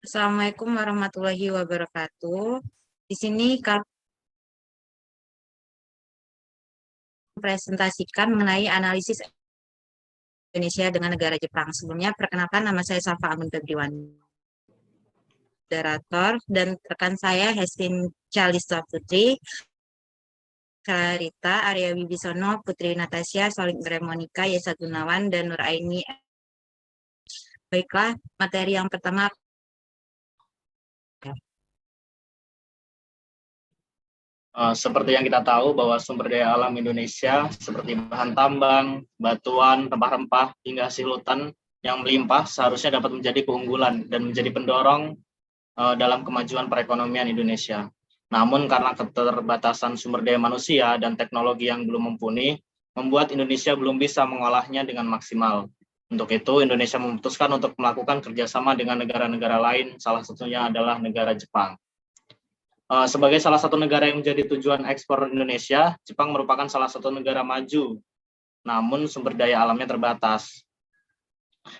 Assalamualaikum warahmatullahi wabarakatuh. Di sini kami presentasikan mengenai analisis Indonesia dengan negara Jepang. Sebelumnya, perkenalkan nama saya Safa Amun Febriwan, moderator, dan rekan saya Hestin Calista Putri, Clarita, Arya Wibisono, Putri Natasha, Solik Monika, Yesa Gunawan, dan Nur Aini. Baiklah, materi yang pertama. Seperti yang kita tahu bahwa sumber daya alam Indonesia seperti bahan tambang, batuan, rempah-rempah, hingga hasil hutan yang melimpah seharusnya dapat menjadi keunggulan dan menjadi pendorong dalam kemajuan perekonomian Indonesia. Namun karena keterbatasan sumber daya manusia dan teknologi yang belum mumpuni, membuat Indonesia belum bisa mengolahnya dengan maksimal. Untuk itu, Indonesia memutuskan untuk melakukan kerjasama dengan negara-negara lain, salah satunya adalah negara Jepang. Sebagai salah satu negara yang menjadi tujuan ekspor Indonesia, Jepang merupakan salah satu negara maju, namun sumber daya alamnya terbatas.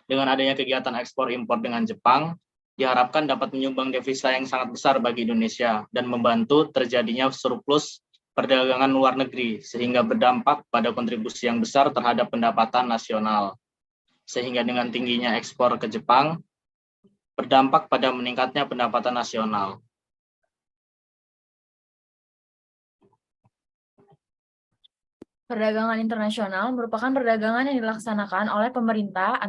Dengan adanya kegiatan ekspor impor dengan Jepang, diharapkan dapat menyumbang devisa yang sangat besar bagi Indonesia dan membantu terjadinya surplus perdagangan luar negeri, sehingga berdampak pada kontribusi yang besar terhadap pendapatan nasional. Sehingga dengan tingginya ekspor ke Jepang, berdampak pada meningkatnya pendapatan nasional. Perdagangan internasional merupakan perdagangan yang dilaksanakan oleh pemerintah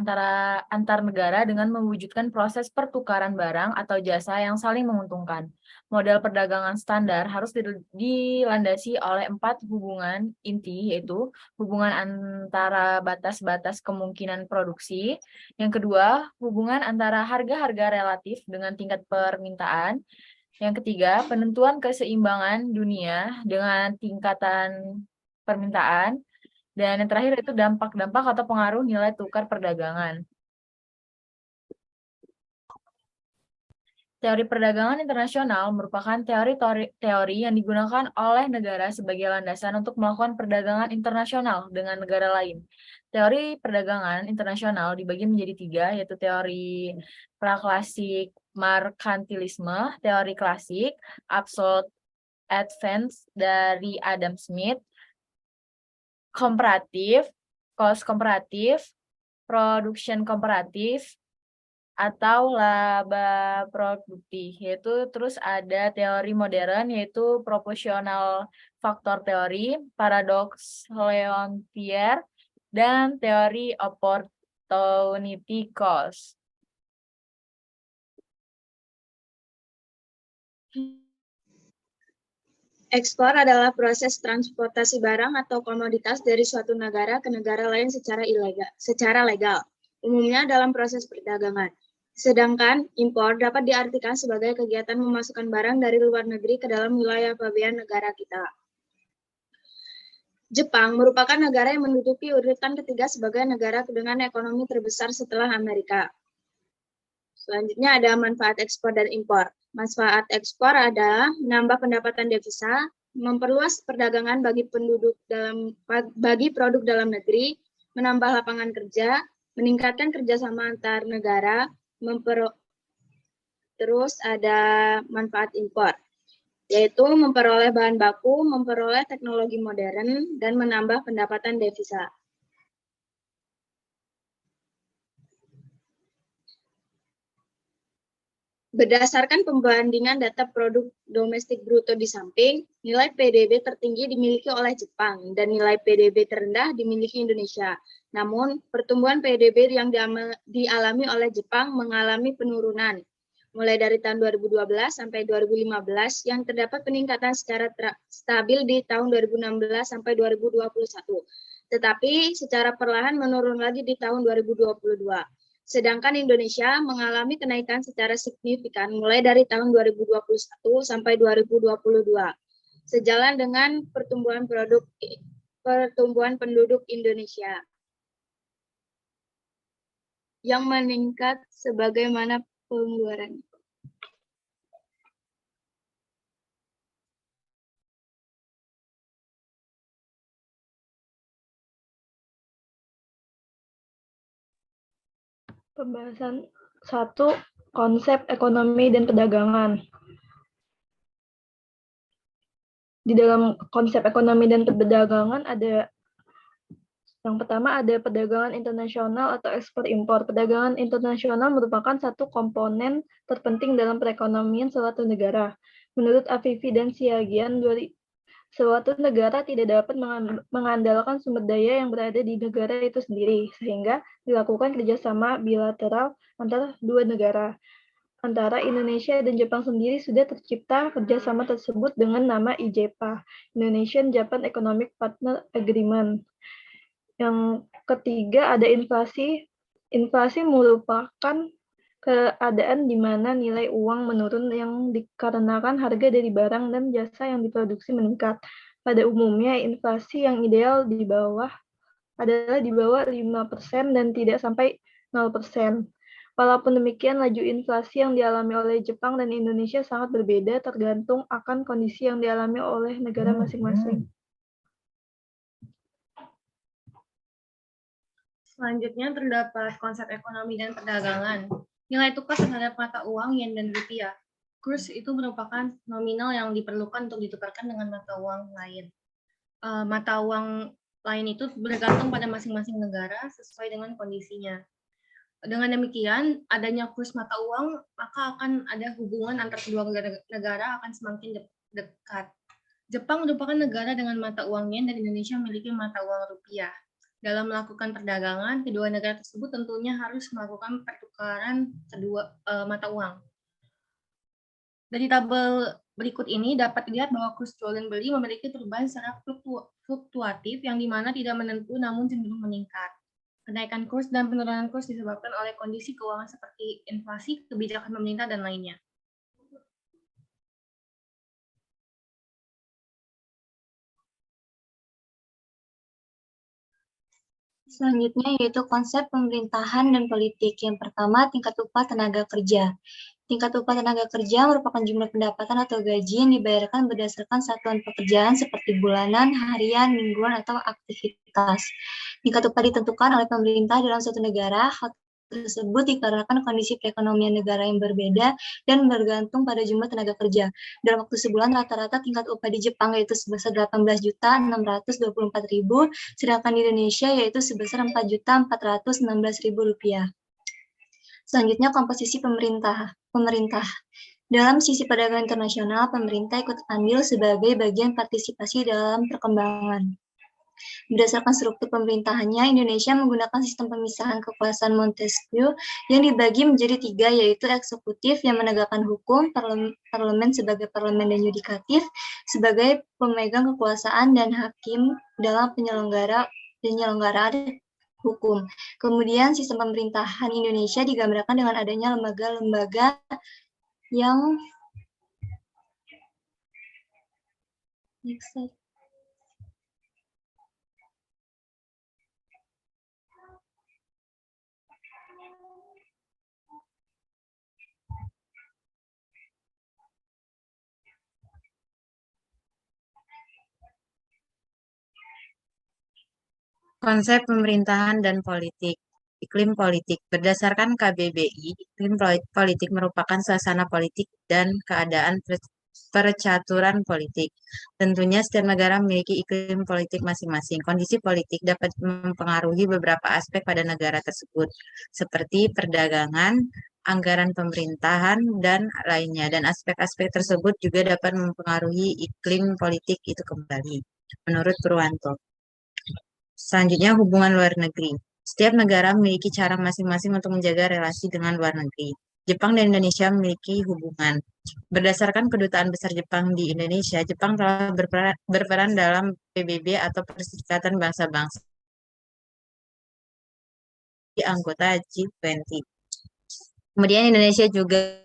antar negara dengan mewujudkan proses pertukaran barang atau jasa yang saling menguntungkan. Model perdagangan standar harus dilandasi oleh 4 hubungan inti, yaitu hubungan antara batas-batas kemungkinan produksi. Yang kedua, hubungan antara harga-harga relatif dengan tingkat permintaan. Yang ketiga, penentuan keseimbangan dunia dengan tingkatan permintaan, dan yang terakhir itu dampak-dampak atau pengaruh nilai tukar perdagangan. Teori perdagangan internasional merupakan teori yang digunakan oleh negara sebagai landasan untuk melakukan perdagangan internasional dengan negara lain. Teori perdagangan internasional dibagi menjadi 3, yaitu teori praklasik merkantilisme, teori klasik, absolute advance dari Adam Smith, komparatif, cost komparatif, production komparatif, atau laba produktif. Yaitu terus ada teori modern, yaitu proportional factor teori, paradox Leontier, dan teori opportunity cost. Ekspor adalah proses transportasi barang atau komoditas dari suatu negara ke negara lain secara legal, umumnya dalam proses perdagangan. Sedangkan impor dapat diartikan sebagai kegiatan memasukkan barang dari luar negeri ke dalam wilayah pabean negara kita. Jepang merupakan negara yang menduduki urutan ketiga sebagai negara dengan ekonomi terbesar setelah Amerika. Selanjutnya ada manfaat ekspor dan impor. Manfaat ekspor adalah menambah pendapatan devisa, memperluas perdagangan bagi produk dalam negeri, menambah lapangan kerja, meningkatkan kerjasama antar negara, terus ada manfaat impor, yaitu memperoleh bahan baku, memperoleh teknologi modern, dan menambah pendapatan devisa. Berdasarkan pembandingan data produk domestik bruto di samping, nilai PDB tertinggi dimiliki oleh Jepang dan nilai PDB terendah dimiliki Indonesia. Namun, pertumbuhan PDB yang dialami oleh Jepang mengalami penurunan, mulai dari tahun 2012 sampai 2015 yang terdapat peningkatan secara stabil di tahun 2016 sampai 2021. Tetapi secara perlahan menurun lagi di tahun 2022. Sedangkan Indonesia mengalami kenaikan secara signifikan mulai dari tahun 2021 sampai 2022. Sejalan dengan pertumbuhan penduduk Indonesia yang meningkat sebagaimana pengeluaran. Pembahasan 1, konsep ekonomi dan perdagangan. Di dalam konsep ekonomi dan perdagangan ada yang pertama ada perdagangan internasional atau ekspor impor. Perdagangan internasional merupakan satu komponen terpenting dalam perekonomian suatu negara. Menurut Afifi dan Siagian, suatu negara tidak dapat mengandalkan sumber daya yang berada di negara itu sendiri, sehingga dilakukan kerjasama bilateral antara dua negara. Antara Indonesia dan Jepang sendiri sudah tercipta kerjasama tersebut dengan nama IJPA, Indonesian Japan Economic Partner Agreement. Yang ketiga ada inflasi. Inflasi merupakan keadaan di mana nilai uang menurun yang dikarenakan harga dari barang dan jasa yang diproduksi meningkat. Pada umumnya, inflasi yang ideal adalah di bawah 5% dan tidak sampai 0%. Walaupun demikian, laju inflasi yang dialami oleh Jepang dan Indonesia sangat berbeda tergantung akan kondisi yang dialami oleh negara masing-masing. Selanjutnya terdapat konsep ekonomi dan perdagangan. Nilai tukar terhadap mata uang yen dan rupiah. Kurs itu merupakan nominal yang diperlukan untuk ditukarkan dengan mata uang lain. Mata uang lain itu bergantung pada masing-masing negara sesuai dengan kondisinya. Dengan demikian, adanya kurs mata uang, maka akan ada hubungan antar kedua negara akan semakin dekat. Jepang merupakan negara dengan mata uang yen dan Indonesia memiliki mata uang rupiah. Dalam melakukan perdagangan, kedua negara tersebut tentunya harus melakukan pertukaran kedua mata uang. Dari tabel berikut ini dapat dilihat bahwa kurs jual dan beli memiliki perubahan secara fluktuatif yang dimana tidak menentu namun cenderung meningkat. Kenaikan kurs dan penurunan kurs disebabkan oleh kondisi keuangan seperti inflasi, kebijakan pemerintah, dan lainnya. Selanjutnya yaitu konsep pemerintahan dan politik. Yang pertama, tingkat upah tenaga kerja. Tingkat upah tenaga kerja merupakan jumlah pendapatan atau gaji yang dibayarkan berdasarkan satuan pekerjaan seperti bulanan, harian, mingguan, atau aktivitas. Tingkat upah ditentukan oleh pemerintah dalam suatu negara. Hal tersebut dikarenakan kondisi perekonomian negara yang berbeda dan bergantung pada jumlah tenaga kerja. Dalam waktu sebulan, rata-rata tingkat upah di Jepang yaitu sebesar 18.624.000, sedangkan di Indonesia yaitu sebesar 4.416.000 rupiah. Selanjutnya, komposisi pemerintah. Dalam sisi perdagangan internasional, pemerintah ikut andil sebagai bagian partisipasi dalam perkembangan. Berdasarkan struktur pemerintahannya, Indonesia menggunakan sistem pemisahan kekuasaan Montesquieu yang dibagi menjadi 3, yaitu eksekutif yang menegakkan hukum, parlemen sebagai parlemen dan yudikatif sebagai pemegang kekuasaan, dan hakim dalam penyelenggaraan hukum. Kemudian sistem pemerintahan Indonesia digambarkan dengan adanya lembaga-lembaga yang Konsep pemerintahan dan politik. Iklim politik. Berdasarkan KBBI, iklim politik merupakan suasana politik dan keadaan percaturan politik. Tentunya setiap negara memiliki iklim politik masing-masing. Kondisi politik dapat mempengaruhi beberapa aspek pada negara tersebut, seperti perdagangan, anggaran pemerintahan, dan lainnya. Dan aspek-aspek tersebut juga dapat mempengaruhi iklim politik itu kembali, menurut Purwanto. Selanjutnya, hubungan luar negeri. Setiap negara memiliki cara masing-masing untuk menjaga relasi dengan luar negeri. Jepang dan Indonesia memiliki hubungan. Berdasarkan Kedutaan Besar Jepang di Indonesia, Jepang telah berperan dalam PBB atau Perserikatan Bangsa-Bangsa di anggota G20. Kemudian Indonesia juga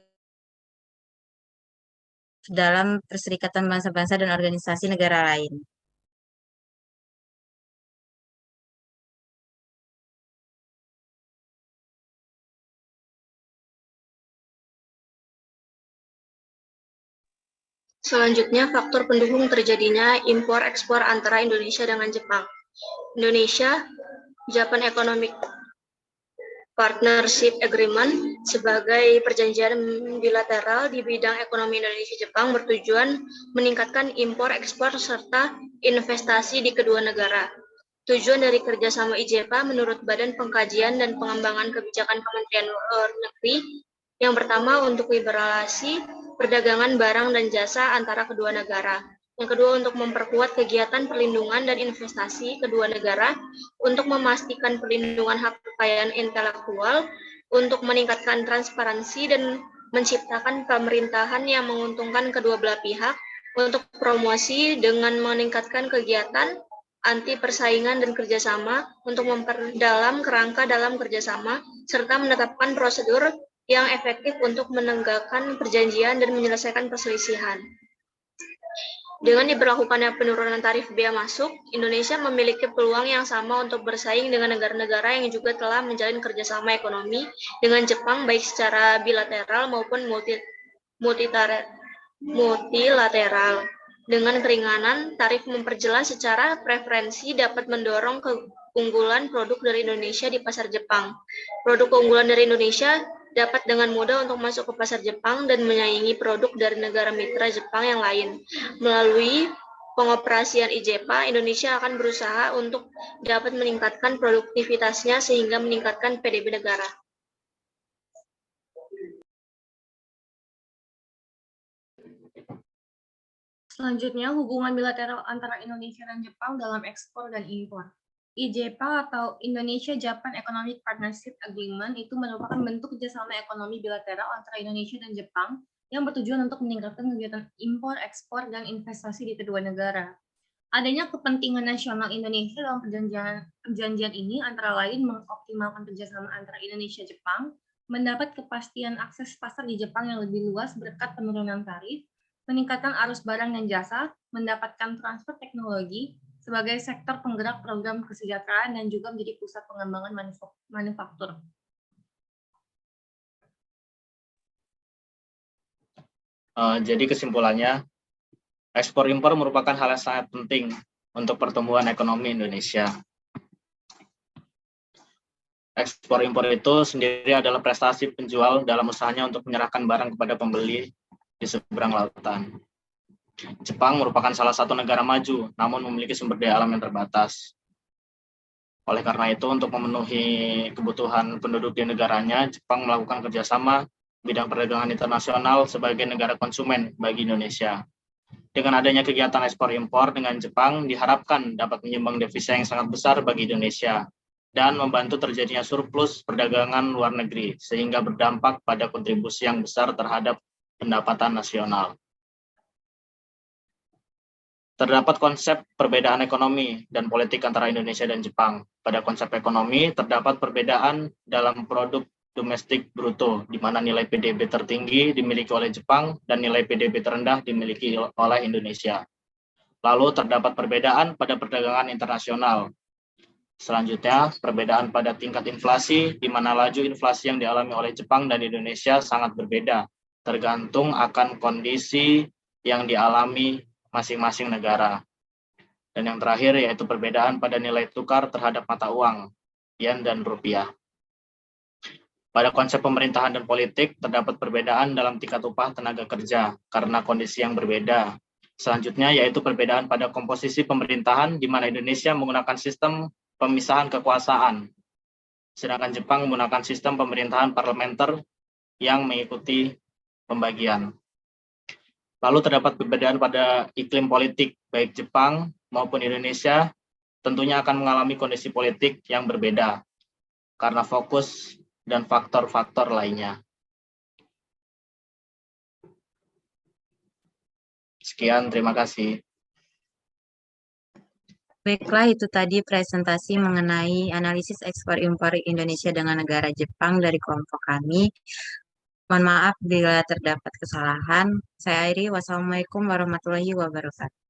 dalam Perserikatan Bangsa-Bangsa dan organisasi negara lain. Selanjutnya, faktor pendukung terjadinya impor-ekspor antara Indonesia dengan Jepang. Indonesia, Japan Economic Partnership Agreement sebagai perjanjian bilateral di bidang ekonomi Indonesia-Jepang bertujuan meningkatkan impor, ekspor, serta investasi di kedua negara. Tujuan dari kerjasama IJPA menurut Badan Pengkajian dan Pengembangan Kebijakan Kementerian Luar Negeri, yang pertama untuk liberalisasi perdagangan barang dan jasa antara kedua negara. Yang kedua untuk memperkuat kegiatan perlindungan dan investasi kedua negara, untuk memastikan perlindungan hak kekayaan intelektual, untuk meningkatkan transparansi dan menciptakan pemerintahan yang menguntungkan kedua belah pihak, untuk promosi dengan meningkatkan kegiatan anti persaingan dan kerjasama, untuk memperdalam kerangka dalam kerjasama, serta menetapkan prosedur yang efektif untuk menegakkan perjanjian dan menyelesaikan perselisihan. Dengan diberlakukannya penurunan tarif bea masuk, Indonesia memiliki peluang yang sama untuk bersaing dengan negara-negara yang juga telah menjalin kerjasama ekonomi dengan Jepang baik secara bilateral maupun multilateral. Dengan keringanan, tarif memperjelas secara preferensi dapat mendorong keunggulan produk dari Indonesia di pasar Jepang. Produk keunggulan dari Indonesia dapat dengan mudah untuk masuk ke pasar Jepang dan menyaingi produk dari negara mitra Jepang yang lain. Melalui pengoperasian IJPA, Indonesia akan berusaha untuk dapat meningkatkan produktivitasnya sehingga meningkatkan PDB negara. Selanjutnya, hubungan bilateral antara Indonesia dan Jepang dalam ekspor dan impor. IJPA atau Indonesia-Japan Economic Partnership Agreement itu merupakan bentuk kerjasama ekonomi bilateral antara Indonesia dan Jepang yang bertujuan untuk meningkatkan kegiatan impor, ekspor, dan investasi di kedua negara. Adanya kepentingan nasional Indonesia dalam perjanjian ini antara lain mengoptimalkan kerjasama antara Indonesia-Jepang, mendapat kepastian akses pasar di Jepang yang lebih luas berkat penurunan tarif, meningkatkan arus barang dan jasa, mendapatkan transfer teknologi sebagai sektor penggerak program kesejahteraan dan juga menjadi pusat pengembangan manufaktur. Jadi kesimpulannya, ekspor impor merupakan hal yang sangat penting untuk pertumbuhan ekonomi Indonesia. Ekspor impor itu sendiri adalah prestasi penjual dalam usahanya untuk menyerahkan barang kepada pembeli di seberang lautan. Jepang merupakan salah satu negara maju, namun memiliki sumber daya alam yang terbatas. Oleh karena itu, untuk memenuhi kebutuhan penduduk di negaranya, Jepang melakukan kerjasama bidang perdagangan internasional sebagai negara konsumen bagi Indonesia. Dengan adanya kegiatan ekspor-impor dengan Jepang, diharapkan dapat menyumbang devisa yang sangat besar bagi Indonesia dan membantu terjadinya surplus perdagangan luar negeri, sehingga berdampak pada kontribusi yang besar terhadap pendapatan nasional. Terdapat konsep perbedaan ekonomi dan politik antara Indonesia dan Jepang. Pada konsep ekonomi, terdapat perbedaan dalam produk domestik bruto, di mana nilai PDB tertinggi dimiliki oleh Jepang dan nilai PDB terendah dimiliki oleh Indonesia. Lalu terdapat perbedaan pada perdagangan internasional. Selanjutnya, perbedaan pada tingkat inflasi, di mana laju inflasi yang dialami oleh Jepang dan Indonesia sangat berbeda, tergantung akan kondisi yang dialami masing-masing negara. Dan yang terakhir yaitu perbedaan pada nilai tukar terhadap mata uang, yen dan rupiah. Pada konsep pemerintahan dan politik, terdapat perbedaan dalam tingkat upah tenaga kerja karena kondisi yang berbeda. Selanjutnya yaitu perbedaan pada komposisi pemerintahan, di mana Indonesia menggunakan sistem pemisahan kekuasaan, sedangkan Jepang menggunakan sistem pemerintahan parlementer yang mengikuti pembagian. Lalu terdapat perbedaan pada iklim politik, baik Jepang maupun Indonesia tentunya akan mengalami kondisi politik yang berbeda karena fokus dan faktor-faktor lainnya. Sekian, terima kasih. Baiklah, itu tadi presentasi mengenai analisis ekspor-impor Indonesia dengan negara Jepang dari kelompok kami. Mohon maaf bila terdapat kesalahan. Saya Airi, wassalamualaikum warahmatullahi wabarakatuh.